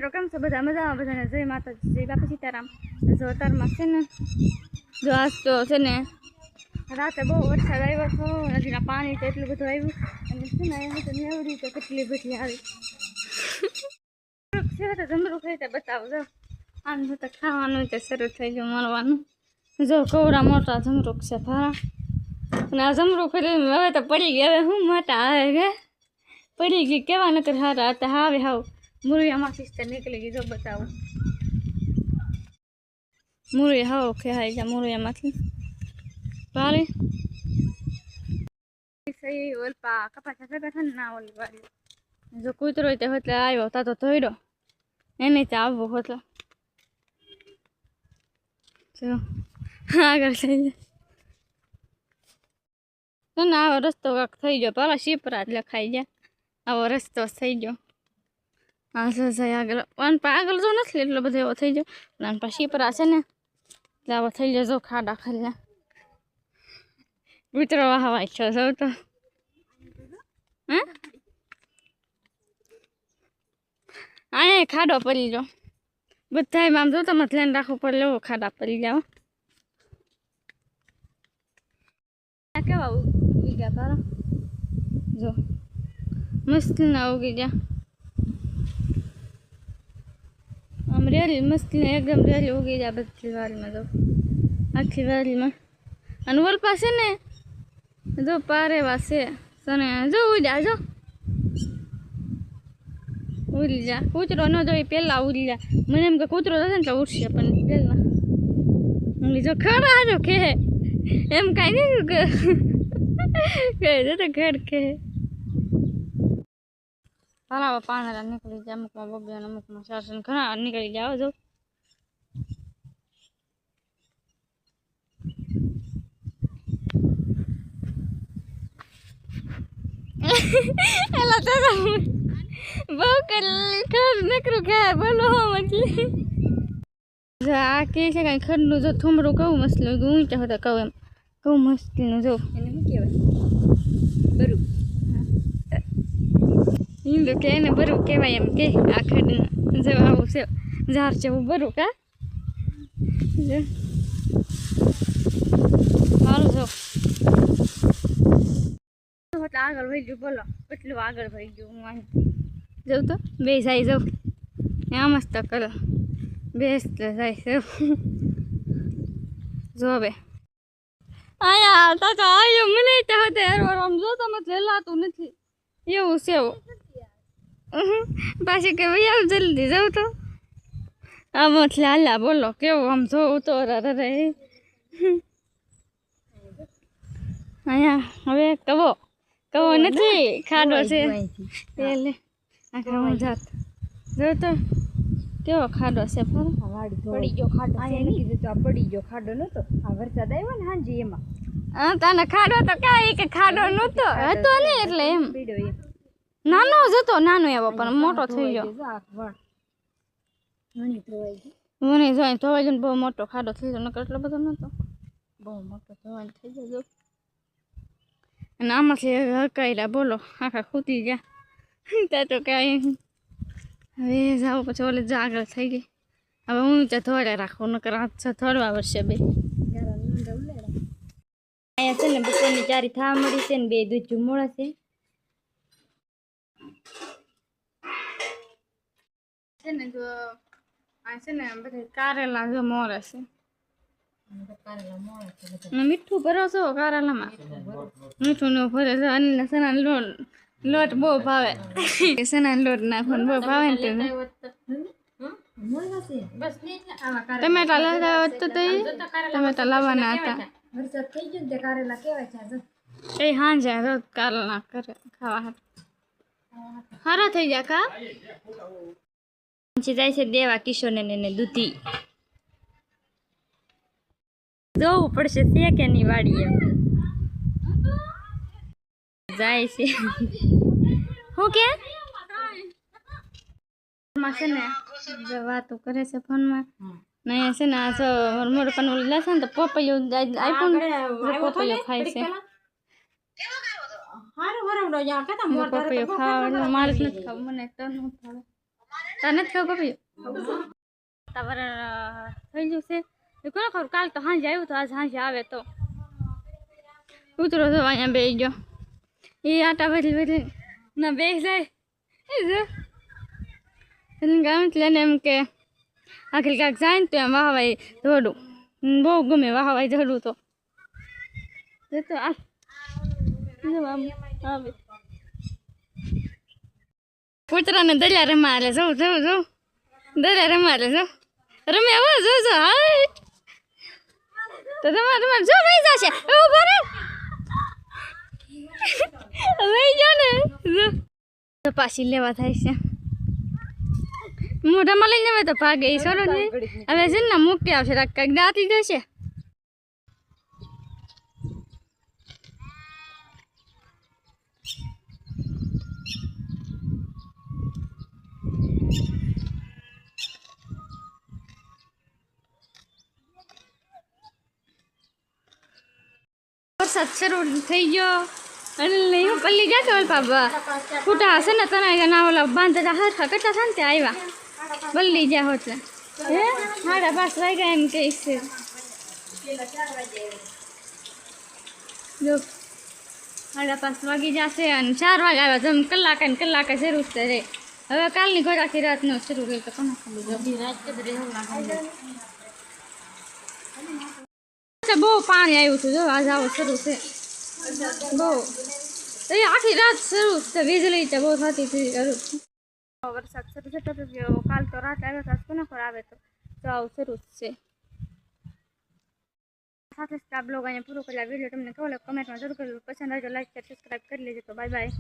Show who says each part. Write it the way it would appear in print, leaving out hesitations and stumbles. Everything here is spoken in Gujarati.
Speaker 1: મિત્રો કેમ છો બધા મજામાં બધાને જય માતાજી જય બાપા સીતારામ જો અત્યારમાં છે ને જો આજ તો છે ને રાતે બહુ વરસાદ આવ્યો હતો નદીના પાણી તો એટલું બધું આવ્યું અને છે ને એમ તો એવી રીતે કેટલી બધી આવી છે તો જમરૂ ખાઈ તો બતાવો જો આમ તો ખાવાનું તો શરૂ થઈ ગયું મળવાનું જો કવડા મોટા જમરૂક છે ભારા અને આ જમરૂક હવે તો પડી ગયા હવે હું મોટા આવે કે પડી ગઈ કેવા નકર હારા હતા હાવે હાવ મુરિયામાં સિસ્ટર નીકળી ગઈ જો બતાવો મુરિયા હાવ ખેહાઈ જા મુરિયામાંથી પારે સહી ઓલપા કપાસા બેઠા ને ના ઓલી વાળી જો કૂતરો તે એટલે આવ્યો તા તો ધોઈડો એને ત્યાં આવવો હતો જો આગળ થઈ જાય ને આવો રસ્તો કાંક થઈ ગયો પેલા શિપરા જ લખાઈ ગયા આવો રસ્તો થઈ ગયો હા સર આગળ આગળ જો નથી એટલો બધો એવો થઈ ગયો પણ પછી શિપરા છે ને એટલે આવો થઈ ગયો જો ખાડા ખાલી કૂતરો હવાય છો સૌ તો હે અહીંયા ખાડો પડી ગયો બધા આમ જો તમે ધ્યાન રાખવું પડે લેવો ખાડા પડી જાઓ કેવા ઉગી ગયા તારા જો મસ્ત ના ઉગી ગયા આમ રેલી મસ્ત ને એકદમ રેલી ઉગી જાય બધી વાડીમાં જો આખી વાડીમાં અને ઓલ પાસે ને જો પારેવા છે સને જો ઉડ્યા જો ઉડી જા કૂતરો ન જોઈ પેલા ઉડી જા મને એમ કે કૂતરો થશે ને તો ઉડશે પણ પેલા જો ખરા જો કે એમ કાંઈ નહીં કે જો તો ઘર કે પાલા પાણા નીકળી જાય અમુકમાં બબ્બે અને અમુકમાં શાસન ઘણા નીકળી જાઓ જો એલા તો બહુ ખર નકરું કે બોલો મતલી જો આ કે છે કાંઈ ખરનું જો થોમરું કહું મસ્ત લાગ્યું ઊંચા હતા કહું એમ કહું મસ્તીનું જો એને શું કહેવાય બરું હિન્દુ કે એને બરું કહેવાય એમ કે આ ખડનું જો આવું છે ઝાર છે એવું બરું કા જો સારું જો એટલે આગળ વહી ગયું બોલો કેટલું આગળ વહી ગયું હું અહીં જવું તો બે જાય જાઉં ત્યાં મસ્ત કરો બેસ્ટ જાય છે જો હવે આયા તા તો આવ્યો મને તો હતો આમ જો તમે જલાતું નથી એવું છે પાછી કે ભાઈ આવ જલ્દી જાઉં તો આમ એટલે હાલા બોલો કેવું આમ જોવું તો રે અહીંયા હવે કવો નથી ખાડો છે પેલે આખા હું જાત જો તો કેવો ખાડો છે
Speaker 2: પડી ગયો ખાડો કીધું તો આ પડી ગયો ખાડો નતો આ વરસાદ આવ્યો ને હાંજી એમાં
Speaker 1: હા તને ખાડો તો કાંઈ કે ખાડો નતો હતો ને એટલે એમ નાનો જ હતો નાનો એવો પણ મોટો થઈ ગયો મને જોઈ ધોવાઈ જઈને બહુ મોટો ખાડો થઈ ગયો નકર એટલો બધો નતો બહુ મોટો ધોવાઈ થઈ ગયો અને આમાંથી હકાયલા બોલો આખા ખૂતી ગયા ત્યાં તો કાંઈ હવે જાવ પછી ઓલે જ આગળ થઈ ગઈ હવે હું ત્યાં ધોળે રાખું નકર હાથ ધોળવા વર્ષે બે અહીંયા છે ને બપોરની ચારી થવા મળી છે ને બે દૂધ મોડા છે ને જો આ છે ને બધા કારેલા જો મોરે છે મીઠું ભરો છો કારેલામાં મીઠું ન ભરે છે અનિલ સના લોટ બહુ ભાવે સના લોટ નાખવાનો બહુ ભાવે ને તેને ટમેટા લાવતા હોત તો ટમેટા લાવવાના હતા એ હાંજે રોજ કારેલા કરે ખાવા હારા થઈ જાય ખા પછી જાય છે દેવા કિશોરને ને દૂધી જોવું પડશે છે કે ની વાડી એમ જાય છે હું કે છે ને જો વાતો કરે છે ફોનમાં ને છે ને આ જો મોર પણ લેશે ને તો પપૈયું આઈફોન પપૈયું ખાય છે પપૈયું ખાવા મારે નથી ખાવું મને તો ન ભાવે તને જ ખબર પડી વાતાવરણ થઈ ગયું છે એ કોને ખબર કાલ તો સાંજે આવ્યું તો આજ સાંજે આવે તો કૂતરો તો અહીંયા બેસી ગયો એ આટા બદલી ના બેસી જાય એ જો ગામ એટલે એમ કે આખી કાંક જાય ને તો એમ વાહવાઈ ધોડું બહુ ગમે વાહવાઈ ધોડું તો આ આવે કૂતરાને દરિયા રમાડે જવું જવું જવું દરિયા રમાડે જો રમે આવો જો જો હાય તો તમારે જો વહી જશે ઉભો રે વહી ગયો ને તો પાછી લેવા થાય છે મોઢામાં લઈને હવે તો ભાગે એ સરો ને હવે છે ને મૂકી આવશે કંઈક દાંતી જશે વરસાદ શરૂ થઈ ગયો અને હું પલ્લી ગયા તો બાબા ફૂટા હશે ને તને ના ઓલા બાંધતા હરખા કેટલા શાંતિ આવ્યા બલ્લી ગયા હોત હે 5:30 વાગ્યા એમ કહીશ જો 5:30 વાગી જશે અને 4 વાગે આવ્યા જમ કલાકે ને કલાકે શરૂ જ રે હવે કાલની ઘર આખી રાતનો શરૂ રહ્યું તો કોને ખબર રાત કે બહુ પાણી આવ્યું હતું જો આજ આવું શરૂ છે બહુ એ આખી રાત શરૂ છે વીજળી તો બહુ થતી હતી વરસાદ શરૂ થતો હતો કાલ તો રાત આવ્યો તો કોને ખબર આવે તો આવું શરૂ છે સાથે જ આ બ્લોગ અહીંયા પૂરો કર્યા વિડીયો તમને કેવો લાગ્યો કમેન્ટમાં જરૂર કરજો પસંદ આવજો લાઈક શેર સબસ્ક્રાઈબ કરી લેજો તો બાય બાય